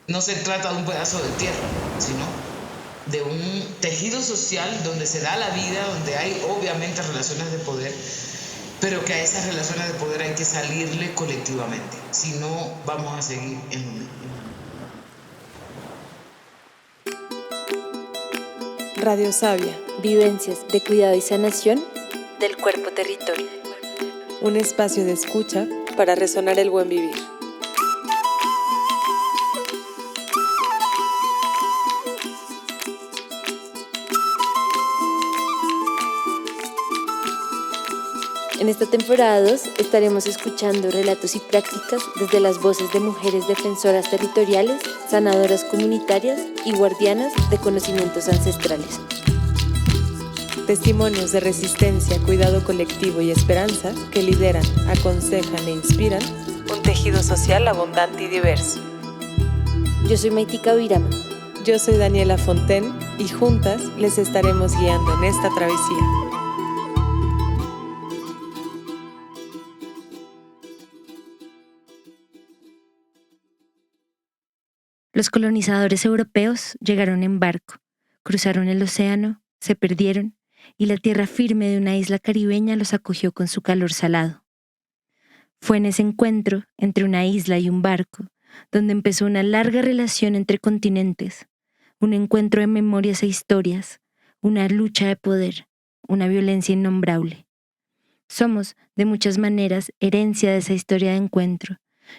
No se trata de un pedazo de tierra, sino de un tejido social donde se da la vida, donde hay obviamente relaciones de poder, pero que a esas relaciones de poder hay que salirle colectivamente, si no vamos a seguir en lo mismo. Radio Sabia, vivencias de cuidado y sanación del cuerpo territorio. Un espacio de escucha para resonar el buen vivir. En esta temporada 2 estaremos escuchando relatos y prácticas desde las voces de mujeres defensoras territoriales, sanadoras comunitarias y guardianas de conocimientos ancestrales. Testimonios de resistencia, cuidado colectivo y esperanza que lideran, aconsejan e inspiran un tejido social abundante y diverso. Yo soy Maitika Virama. Yo soy Daniela Fontaine y juntas les estaremos guiando en esta travesía. Los colonizadores europeos llegaron en barco, cruzaron el océano, se perdieron y la tierra firme de una isla caribeña los acogió con su calor salado. Fue en ese encuentro entre una isla y un barco donde empezó una larga relación entre continentes, un encuentro de memorias e historias, una lucha de poder, una violencia innombrable. Somos, de muchas maneras, herencia de esa historia de encuentro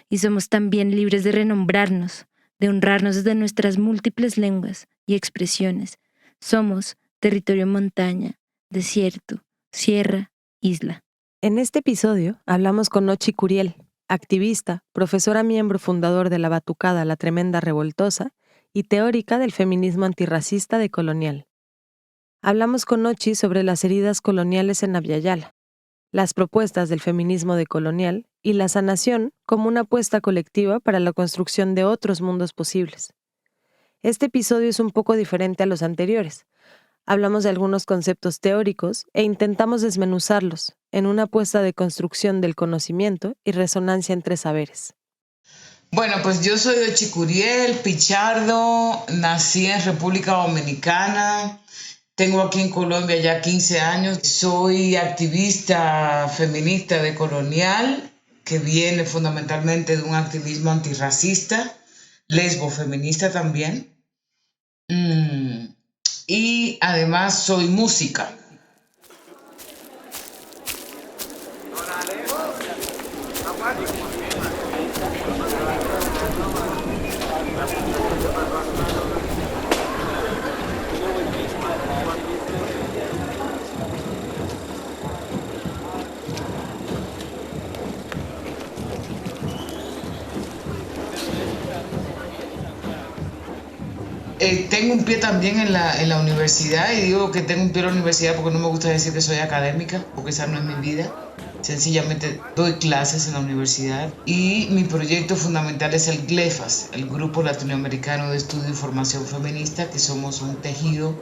y somos también libres de renombrarnos, de honrarnos desde nuestras múltiples lenguas y expresiones. Somos territorio montaña, desierto, sierra, isla. En este episodio hablamos con Ochi Curiel, activista, profesora miembro fundador de la Batucada La Tremenda Revoltosa y teórica del feminismo antirracista decolonial. Hablamos con Ochi sobre las heridas coloniales en Abya Yala, las propuestas del feminismo decolonial y la sanación como una apuesta colectiva para la construcción de otros mundos posibles. Este episodio es un poco diferente a los anteriores. Hablamos de algunos conceptos teóricos e intentamos desmenuzarlos en una apuesta de construcción del conocimiento y resonancia entre saberes. Bueno, pues yo soy Ochi Curiel Pichardo, nací en República Dominicana, tengo aquí en Colombia ya 15 años, soy activista feminista decolonial que viene fundamentalmente de un activismo antirracista, lesbofeminista también, y además soy música. Tengo un pie también en la universidad y digo que tengo un pie en la universidad porque no me gusta decir que soy académica, porque esa no es mi vida. Sencillamente doy clases en la universidad y mi proyecto fundamental es el GLEFAS, el Grupo Latinoamericano de Estudio y Formación Feminista, que somos un tejido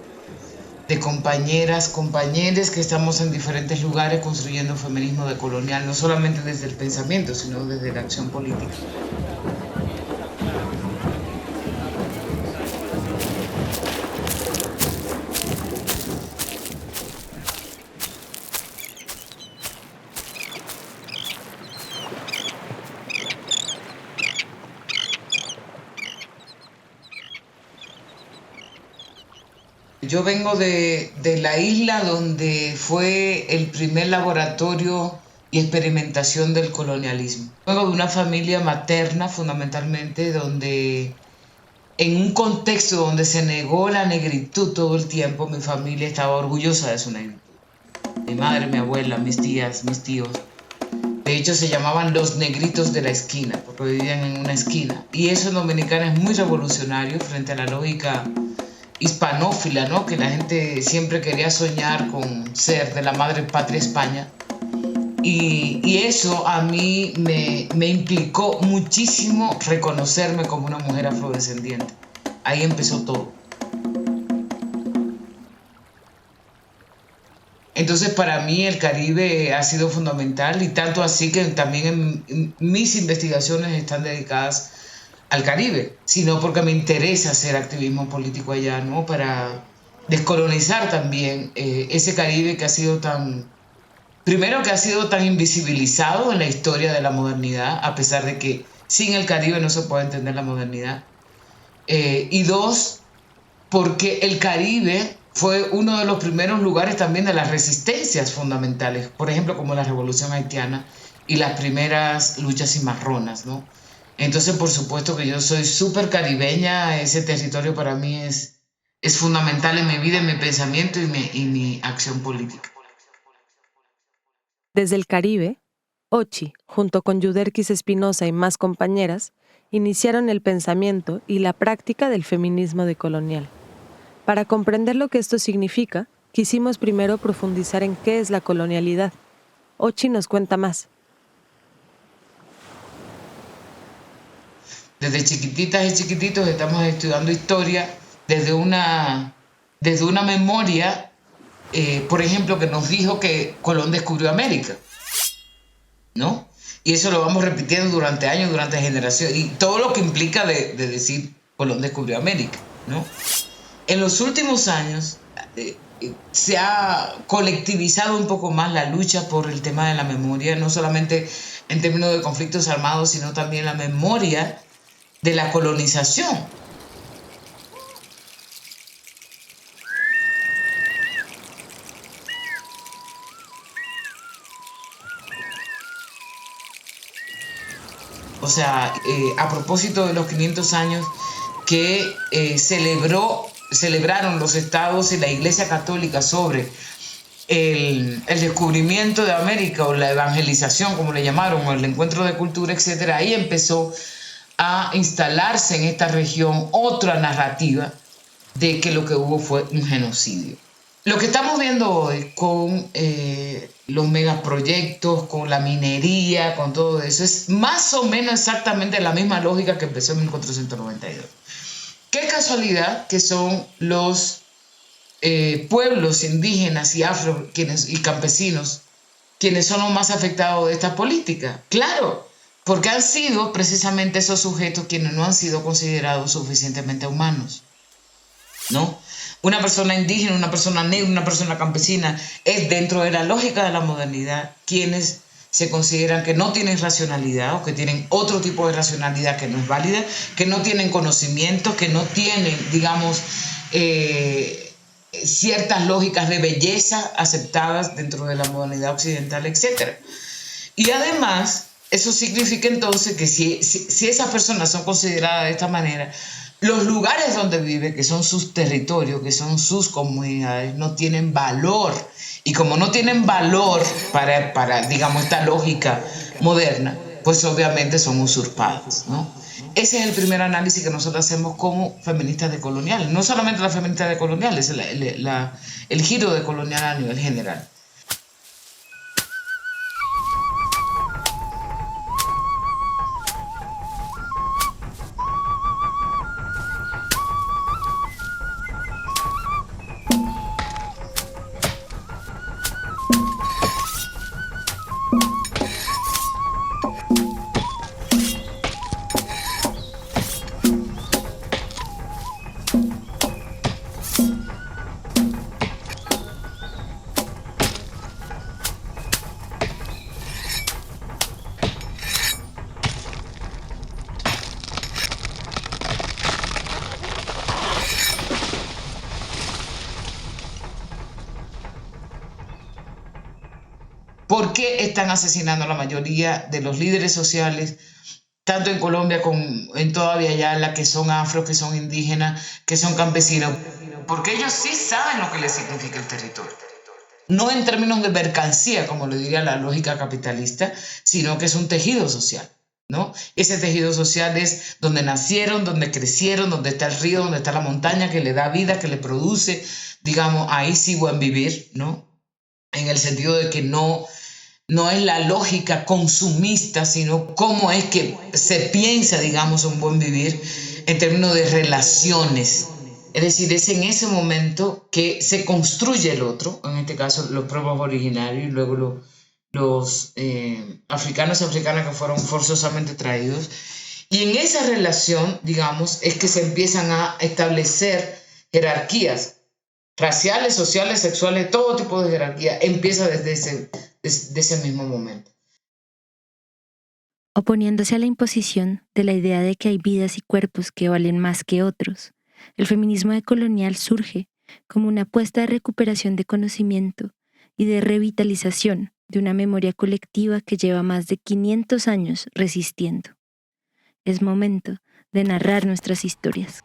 de compañeras, compañeros que estamos en diferentes lugares construyendo feminismo decolonial, no solamente desde el pensamiento, sino desde la acción política. Yo vengo de la isla donde fue el primer laboratorio y experimentación del colonialismo. Vengo de una familia materna fundamentalmente donde en un contexto donde se negó la negritud todo el tiempo, mi familia estaba orgullosa de su negritud. Mi madre, mi abuela, mis tías, mis tíos. De hecho se llamaban los negritos de la esquina porque vivían en una esquina. Y eso en Dominicana es muy revolucionario frente a la lógica hispanófila, ¿no? Que la gente siempre quería soñar con ser de la madre patria España. Y eso a mí me implicó muchísimo reconocerme como una mujer afrodescendiente. Ahí empezó todo. Entonces para mí el Caribe ha sido fundamental y tanto así que también en mis investigaciones están dedicadas al Caribe, sino porque me interesa hacer activismo político allá, ¿no? Para descolonizar también ese Caribe que ha sido tan, primero que ha sido tan invisibilizado en la historia de la modernidad, a pesar de que sin el Caribe no se puede entender la modernidad. Y dos, porque el Caribe fue uno de los primeros lugares también de las resistencias fundamentales, por ejemplo, como la Revolución Haitiana y las primeras luchas cimarronas, ¿no? Entonces, por supuesto que yo soy súper caribeña, ese territorio para mí es fundamental en mi vida, en mi pensamiento y mi acción política. Desde el Caribe, Ochi, junto con Yuderquis Espinosa y más compañeras, iniciaron el pensamiento y la práctica del feminismo decolonial. Para comprender lo que esto significa, quisimos primero profundizar en qué es la colonialidad. Ochi nos cuenta más. Desde chiquititas y chiquititos estamos estudiando historia desde una memoria, por ejemplo, que nos dijo que Colón descubrió América, ¿no? Y eso lo vamos repitiendo durante años, durante generaciones, y todo lo que implica de decir Colón descubrió América, ¿no? En los últimos años se ha colectivizado un poco más la lucha por el tema de la memoria, no solamente en términos de conflictos armados, sino también la memoria de la colonización. O sea, a propósito de los 500 años que celebraron los estados y la Iglesia Católica sobre el descubrimiento de América o la evangelización, como le llamaron, o el encuentro de cultura, etcétera, ahí empezó a instalarse en esta región otra narrativa de que lo que hubo fue un genocidio. Lo que estamos viendo hoy con los megaproyectos, con la minería, con todo eso, es más o menos exactamente la misma lógica que empezó en 1492. Qué casualidad que son los pueblos indígenas y afro y campesinos quienes son los más afectados de esta política. Claro, porque han sido precisamente esos sujetos quienes no han sido considerados suficientemente humanos, ¿no? Una persona indígena, una persona negra, una persona campesina es dentro de la lógica de la modernidad quienes se consideran que no tienen racionalidad o que tienen otro tipo de racionalidad que no es válida, que no tienen conocimiento, que no tienen, digamos, ciertas lógicas de belleza aceptadas dentro de la modernidad occidental, etc. Y además, eso significa entonces que si esas personas son consideradas de esta manera, los lugares donde viven, que son sus territorios, que son sus comunidades, no tienen valor. Y como no tienen valor para digamos, esta lógica moderna, pues obviamente son usurpados, ¿no? Ese es el primer análisis que nosotros hacemos como feministas decoloniales. No solamente las feministas decoloniales, el giro decolonial a nivel general. ¿Por qué están asesinando a la mayoría de los líderes sociales, tanto en Colombia como en toda Villayala, que son afro, que son indígenas, que son campesinos? Porque ellos sí saben lo que les significa el territorio. No en términos de mercancía, como lo diría la lógica capitalista, sino que es un tejido social, ¿no? Ese tejido social es donde nacieron, donde crecieron, donde está el río, donde está la montaña, que le da vida, que le produce, digamos, ahí sí buen vivir, ¿no? En el sentido de que no es la lógica consumista, sino cómo es que se piensa, digamos, un buen vivir en términos de relaciones. Es decir, es en ese momento que se construye el otro, en este caso los pueblos originarios y luego los africanos y africanas que fueron forzosamente traídos. Y en esa relación, digamos, es que se empiezan a establecer jerarquías raciales, sociales, sexuales, todo tipo de jerarquía empieza desde ese mismo momento. Oponiéndose a la imposición de la idea de que hay vidas y cuerpos que valen más que otros, el feminismo decolonial surge como una apuesta de recuperación de conocimiento y de revitalización de una memoria colectiva que lleva más de 500 años resistiendo. Es momento de narrar nuestras historias.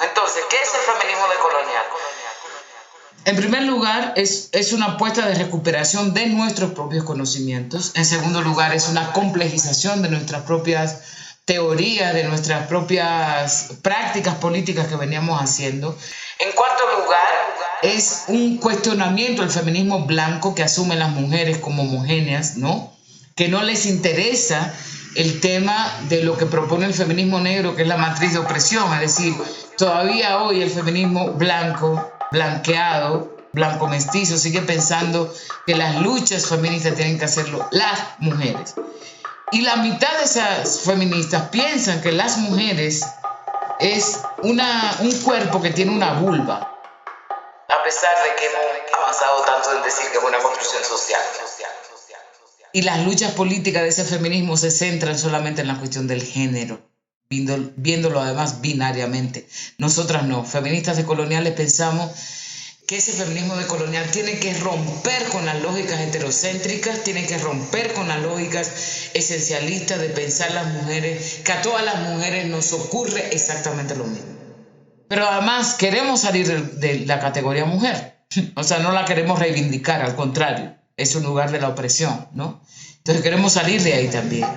Entonces, ¿qué es el feminismo decolonial? En primer lugar, es una apuesta de recuperación de nuestros propios conocimientos. En segundo lugar, es una complejización de nuestras propias teorías, de nuestras propias prácticas políticas que veníamos haciendo. En cuarto lugar, es un cuestionamiento al feminismo blanco que asume las mujeres como homogéneas, ¿no? Que no les interesa el tema de lo que propone el feminismo negro, que es la matriz de opresión, es decir, todavía hoy el feminismo blanco, blanqueado, blanco mestizo, sigue pensando que las luchas feministas tienen que hacerlo las mujeres. Y la mitad de esas feministas piensan que las mujeres es un cuerpo que tiene una vulva, a pesar de que hemos avanzado tanto en decir que es una construcción social. Y las luchas políticas de ese feminismo se centran solamente en la cuestión del género, viéndolo además binariamente. Nosotras no, feministas decoloniales, pensamos que ese feminismo decolonial tiene que romper con las lógicas heterocéntricas, tiene que romper con las lógicas esencialistas de pensar las mujeres, que a todas las mujeres nos ocurre exactamente lo mismo. Pero además queremos salir de la categoría mujer, o sea, no la queremos reivindicar, al contrario, es un lugar de la opresión, ¿no? Entonces queremos salir de ahí también.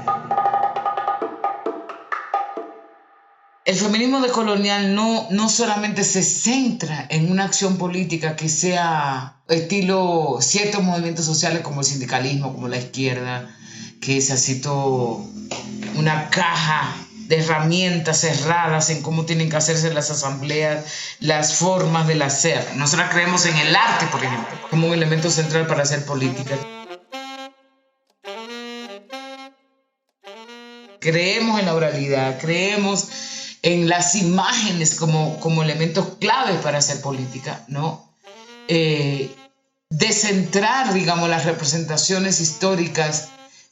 El feminismo decolonial no solamente se centra en una acción política que sea estilo ciertos movimientos sociales como el sindicalismo, como la izquierda, que es así todo una caja de herramientas cerradas en cómo tienen que hacerse las asambleas, las formas del hacer. Nosotros creemos en el arte, por ejemplo, como un elemento central para hacer política. Creemos en la oralidad, creemos en las imágenes como elementos claves para hacer política, ¿no? Descentrar, digamos, las representaciones históricas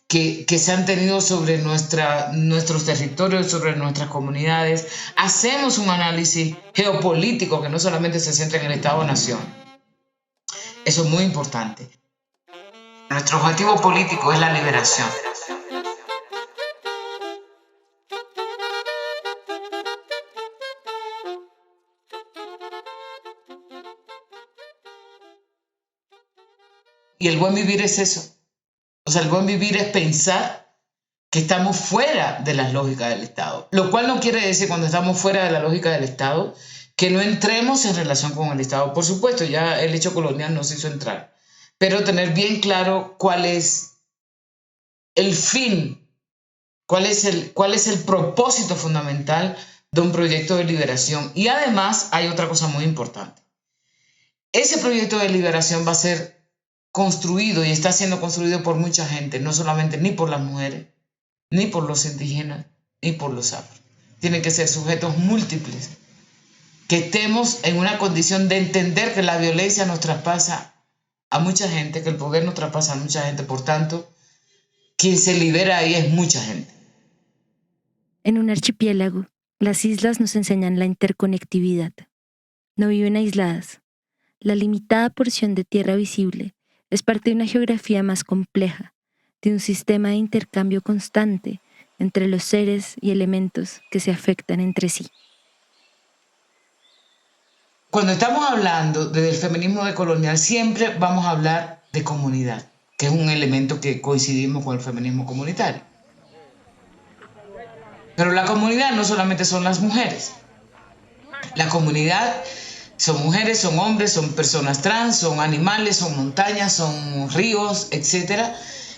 que se han tenido sobre nuestros territorios, sobre nuestras comunidades. Hacemos un análisis geopolítico que no solamente se centra en el Estado-Nación. Eso es muy importante. Nuestro objetivo político es la liberación. Y el buen vivir es eso. O sea, el buen vivir es pensar que estamos fuera de las lógicas del Estado. Lo cual no quiere decir, cuando estamos fuera de la lógica del Estado, que no entremos en relación con el Estado. Por supuesto, ya el hecho colonial nos hizo entrar. Pero tener bien claro cuál es el fin, cuál es el propósito fundamental de un proyecto de liberación. Y además hay otra cosa muy importante. Ese proyecto de liberación va a ser construido y está siendo construido por mucha gente, no solamente ni por las mujeres, ni por los indígenas, ni por los afro. Tienen que ser sujetos múltiples, que estemos en una condición de entender que la violencia nos traspasa a mucha gente, que el poder nos traspasa a mucha gente, por tanto, quien se libera ahí es mucha gente. En un archipiélago, las islas nos enseñan la interconectividad. No viven aisladas. La limitada porción de tierra visible es parte de una geografía más compleja, de un sistema de intercambio constante entre los seres y elementos que se afectan entre sí. Cuando estamos hablando del feminismo decolonial, siempre vamos a hablar de comunidad. que es un elemento que coincidimos con el feminismo comunitario. Pero la comunidad no solamente son las mujeres. La comunidad son mujeres, son hombres, son personas trans, son animales, son montañas, son ríos, etc.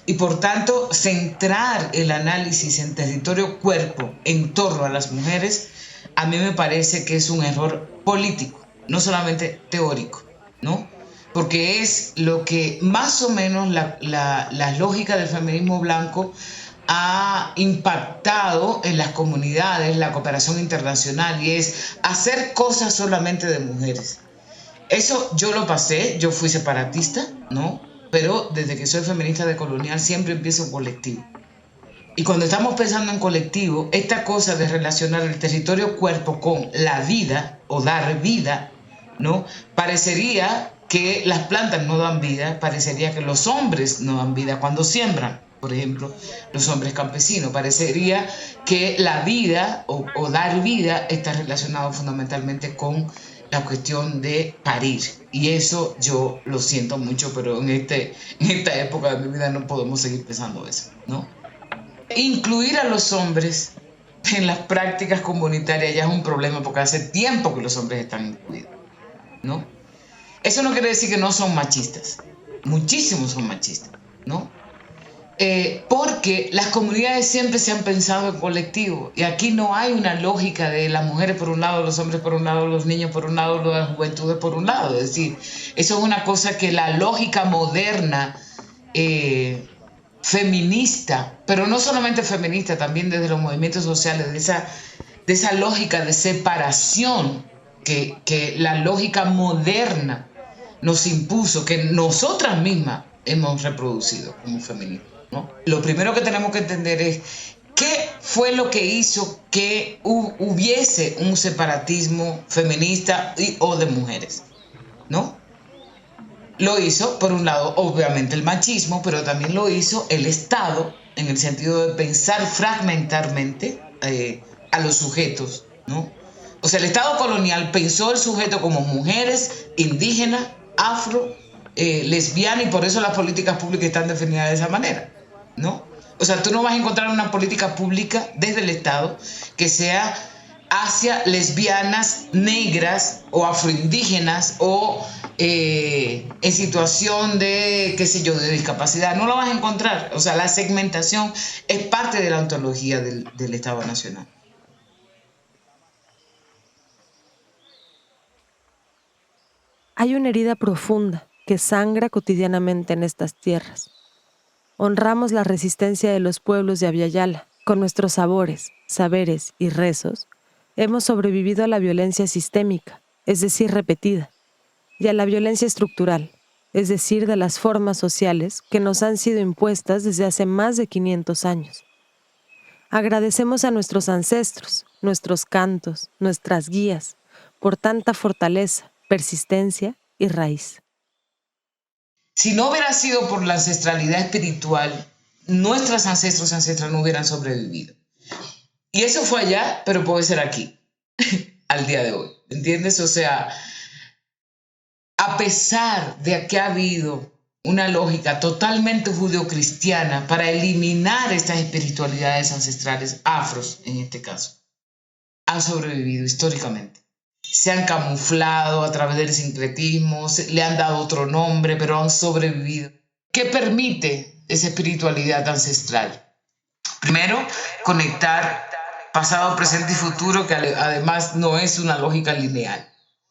Y por tanto, centrar el análisis en territorio cuerpo en torno a las mujeres, a mí me parece que es un error político, no solamente teórico, ¿no? Porque es lo que más o menos la lógica del feminismo blanco ha impactado en las comunidades, la cooperación internacional, y es hacer cosas solamente de mujeres. Eso yo lo pasé, yo fui separatista, ¿no? Pero desde que soy feminista decolonial siempre empiezo en colectivo. Y cuando estamos pensando en colectivo, esta cosa de relacionar el territorio cuerpo con la vida o dar vida, ¿no? Parecería que las plantas no dan vida, parecería que los hombres no dan vida cuando siembran, por ejemplo, los hombres campesinos. Parecería que la vida o dar vida está relacionado fundamentalmente con la cuestión de parir. Y eso yo lo siento mucho, pero en esta época de mi vida no podemos seguir pensando eso, ¿no? Incluir a los hombres en las prácticas comunitarias ya es un problema porque hace tiempo que los hombres están incluidos, ¿no? Eso no quiere decir que no son machistas. Muchísimos son machistas, ¿no? Porque las comunidades siempre se han pensado en colectivo y aquí no hay una lógica de las mujeres por un lado, los hombres por un lado, los niños por un lado, las juventudes por un lado. Es decir, eso es una cosa que la lógica moderna feminista, pero no solamente feminista, también desde los movimientos sociales, de esa lógica de separación que la lógica moderna nos impuso, que nosotras mismas hemos reproducido como feminismo, ¿no? Lo primero que tenemos que entender es qué fue lo que hizo que hubiese un separatismo feminista o de mujeres, ¿no? Lo hizo, por un lado, obviamente el machismo, pero también lo hizo el Estado, en el sentido de pensar fragmentarmente a los sujetos, ¿no? O sea, el Estado colonial pensó el sujeto como mujeres, indígenas, afro, lesbianas, y por eso las políticas públicas están definidas de esa manera, ¿no? O sea, tú no vas a encontrar una política pública desde el Estado que sea hacia lesbianas, negras o afroindígenas o en situación de, qué sé yo, de discapacidad. No lo vas a encontrar. O sea, la segmentación es parte de la ontología del Estado Nacional. Hay una herida profunda que sangra cotidianamente en estas tierras. Honramos la resistencia de los pueblos de Abya Yala. Con nuestros sabores, saberes y rezos, hemos sobrevivido a la violencia sistémica, es decir, repetida, y a la violencia estructural, es decir, de las formas sociales que nos han sido impuestas desde hace más de 500 años. Agradecemos a nuestros ancestros, nuestros cantos, nuestras guías, por tanta fortaleza, persistencia y raíz. Si no hubiera sido por la ancestralidad espiritual, nuestros ancestros y ancestras no hubieran sobrevivido. Y eso fue allá, pero puede ser aquí, al día de hoy. ¿Entiendes? O sea, a pesar de que ha habido una lógica totalmente judeocristiana para eliminar estas espiritualidades ancestrales, afros en este caso, han sobrevivido históricamente. Se han camuflado a través del sincretismo, le han dado otro nombre, pero han sobrevivido. ¿Qué permite esa espiritualidad ancestral? Primero, conectar pasado, presente y futuro, que además no es una lógica lineal,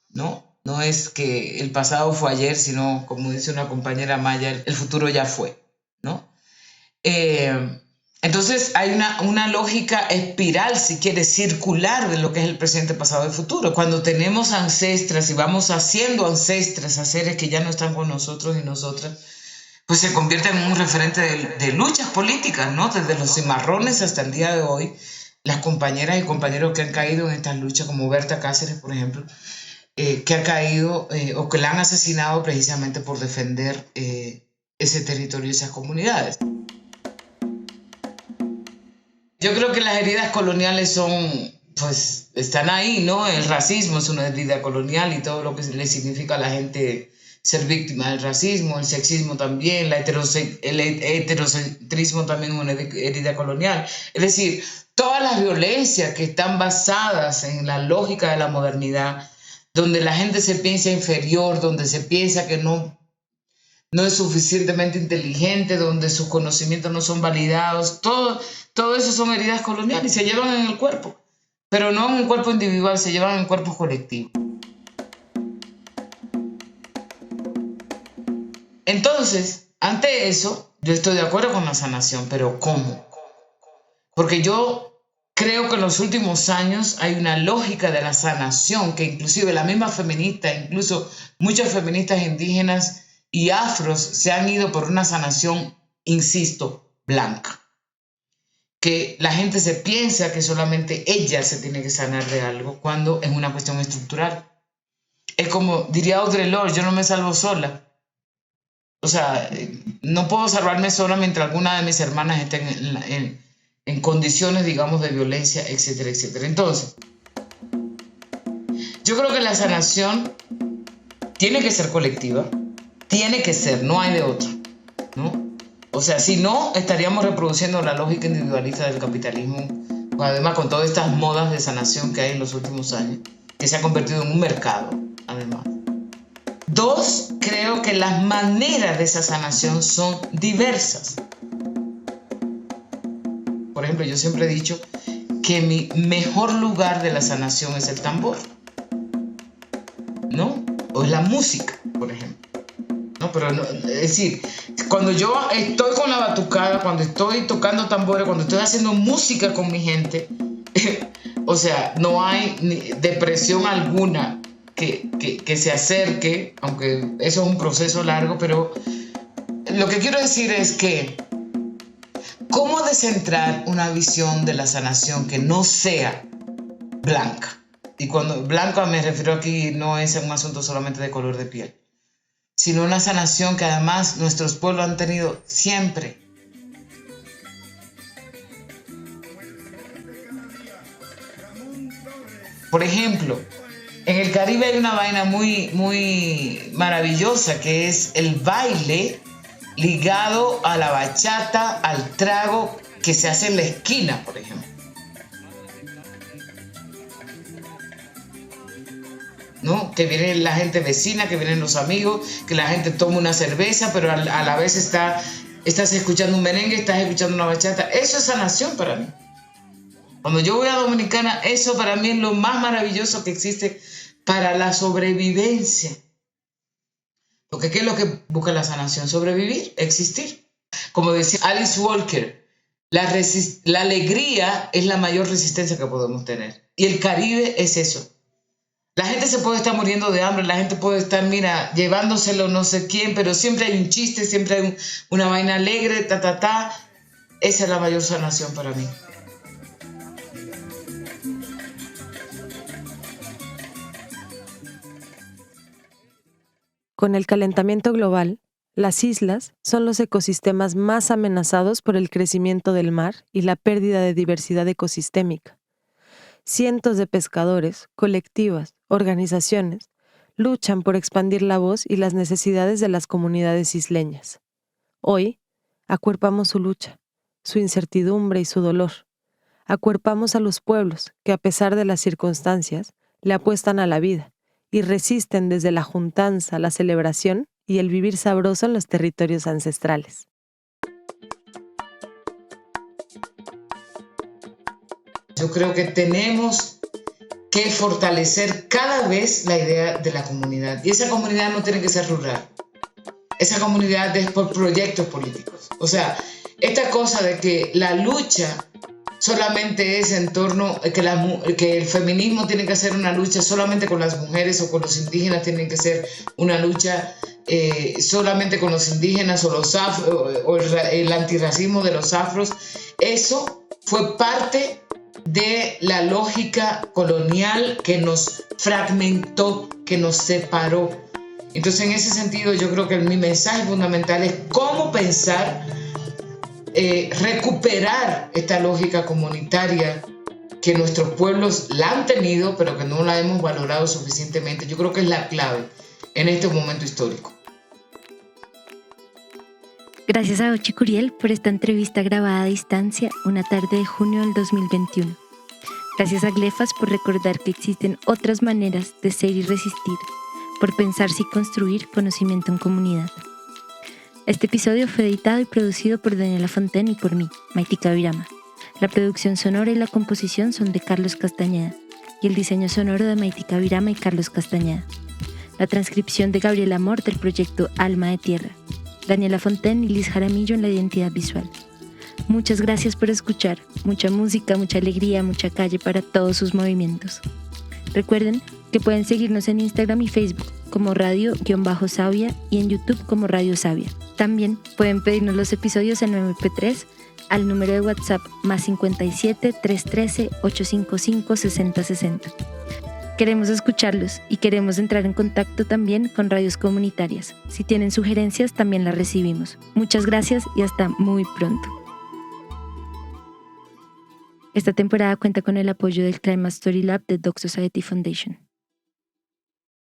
¿no? No es que el pasado fue ayer, sino, como dice una compañera maya, el futuro ya fue, ¿no? Entonces hay una lógica espiral, si quieres, circular de lo que es el presente, pasado y futuro. Cuando tenemos ancestras y vamos haciendo ancestras a seres que ya no están con nosotros y nosotras, pues se convierte en un referente de luchas políticas, ¿no? Desde los cimarrones hasta el día de hoy, las compañeras y compañeros que han caído en estas luchas, como Berta Cáceres, por ejemplo, que ha caído o que la han asesinado precisamente por defender ese territorio y esas comunidades. Yo creo que las heridas coloniales son, pues, están ahí, ¿no? El racismo es una herida colonial y todo lo que le significa a la gente ser víctima del racismo, el sexismo también, el heterocentrismo también es una herida colonial. Es decir, todas las violencias que están basadas en la lógica de la modernidad, donde la gente se piensa inferior, donde se piensa que no es suficientemente inteligente, donde sus conocimientos no son validados, todo eso son heridas coloniales y se llevan en el cuerpo, pero no en un cuerpo individual, se llevan en cuerpos colectivos. Entonces, ante eso, yo estoy de acuerdo con la sanación, pero ¿cómo? Porque yo creo que en los últimos años hay una lógica de la sanación que inclusive la misma feminista, incluso muchas feministas indígenas y afros se han ido por una sanación, insisto, blanca. Que la gente se piensa que solamente ella se tiene que sanar de algo cuando es una cuestión estructural. Es como diría Audre Lorde, yo no me salvo sola. O sea, no puedo salvarme sola mientras alguna de mis hermanas estén en condiciones, digamos, de violencia, etcétera, etcétera. Entonces, yo creo que la sanación tiene que ser colectiva, tiene que ser, no hay de otra, ¿no? O sea, si no, estaríamos reproduciendo la lógica individualista del capitalismo, además con todas estas modas de sanación que hay en los últimos años, que se ha convertido en un mercado, además. Dos, creo que las maneras de esa sanación son diversas. Por ejemplo, yo siempre he dicho que mi mejor lugar de la sanación es el tambor, ¿no? O es la música, por ejemplo. ¿No? Pero no, es decir, cuando yo estoy con la batucada, cuando estoy tocando tambores, cuando estoy haciendo música con mi gente, o sea, no hay depresión alguna que se acerque, aunque eso es un proceso largo, pero lo que quiero decir es que ¿cómo descentrar una visión de la sanación que no sea blanca? Y cuando blanca me refiero aquí no es un asunto solamente de color de piel, sino una sanación que además nuestros pueblos han tenido siempre. Por ejemplo, en el Caribe hay una vaina muy, muy maravillosa que es el baile ligado a la bachata, al trago que se hace en la esquina, por ejemplo. ¿No? Que viene la gente vecina, que vienen los amigos, que la gente toma una cerveza, pero a la vez estás escuchando un merengue, estás escuchando una bachata. Eso es sanación para mí. Cuando yo voy a Dominicana, eso para mí es lo más maravilloso que existe para la sobrevivencia. Porque ¿qué es lo que busca la sanación? Sobrevivir, existir. Como decía Alice Walker, la alegría es la mayor resistencia que podemos tener. Y el Caribe es eso. La gente se puede estar muriendo de hambre, la gente puede estar, mira, llevándoselo no sé quién, pero siempre hay un chiste, siempre hay una vaina alegre, Esa es la mayor sanación para mí. Con el calentamiento global, las islas son los ecosistemas más amenazados por el crecimiento del mar y la pérdida de diversidad ecosistémica. Cientos de pescadores, colectivas, organizaciones, luchan por expandir la voz y las necesidades de las comunidades isleñas. Hoy, acuerpamos su lucha, su incertidumbre y su dolor. Acuerpamos a los pueblos que, a pesar de las circunstancias, le apuestan a la vida y resisten desde la juntanza, la celebración y el vivir sabroso en los territorios ancestrales. Yo creo que tenemos que fortalecer cada vez la idea de la comunidad. Y esa comunidad no tiene que ser rural. Esa comunidad es por proyectos políticos. O sea, esta cosa de que la lucha solamente es en torno, que el feminismo tiene que hacer una lucha solamente con las mujeres o con los indígenas, tiene que ser una lucha solamente con los indígenas o los afros, o el antirracismo de los afros. Eso fue parte de la lógica colonial que nos fragmentó, que nos separó. Entonces, en ese sentido, yo creo que mi mensaje fundamental es cómo pensar, recuperar esta lógica comunitaria que nuestros pueblos la han tenido, pero que no la hemos valorado suficientemente. Yo creo que es la clave en este momento histórico. Gracias a Ochi Curiel por esta entrevista grabada a distancia una tarde de junio del 2021. Gracias a Glefas por recordar que existen otras maneras de ser y resistir, por pensarse y construir conocimiento en comunidad. Este episodio fue editado y producido por Daniela Fontaine y por mí, Maitika Virama. La producción sonora y la composición son de Carlos Castañeda y el diseño sonoro de Maitika Virama y Carlos Castañeda. La transcripción de Gabriela Amor del proyecto Alma de Tierra. Daniela Fontaine y Liz Jaramillo en la identidad visual. Muchas gracias por escuchar. Mucha música, mucha alegría, mucha calle para todos sus movimientos. Recuerden que pueden seguirnos en Instagram y Facebook como Radio-Sabia y en YouTube como Radio Sabia. También pueden pedirnos los episodios en MP3 al número de WhatsApp +57 313 855 6060. Queremos escucharlos y queremos entrar en contacto también con radios comunitarias. Si tienen sugerencias, también las recibimos. Muchas gracias y hasta muy pronto. Esta temporada cuenta con el apoyo del Climate Story Lab de Doc Society Foundation.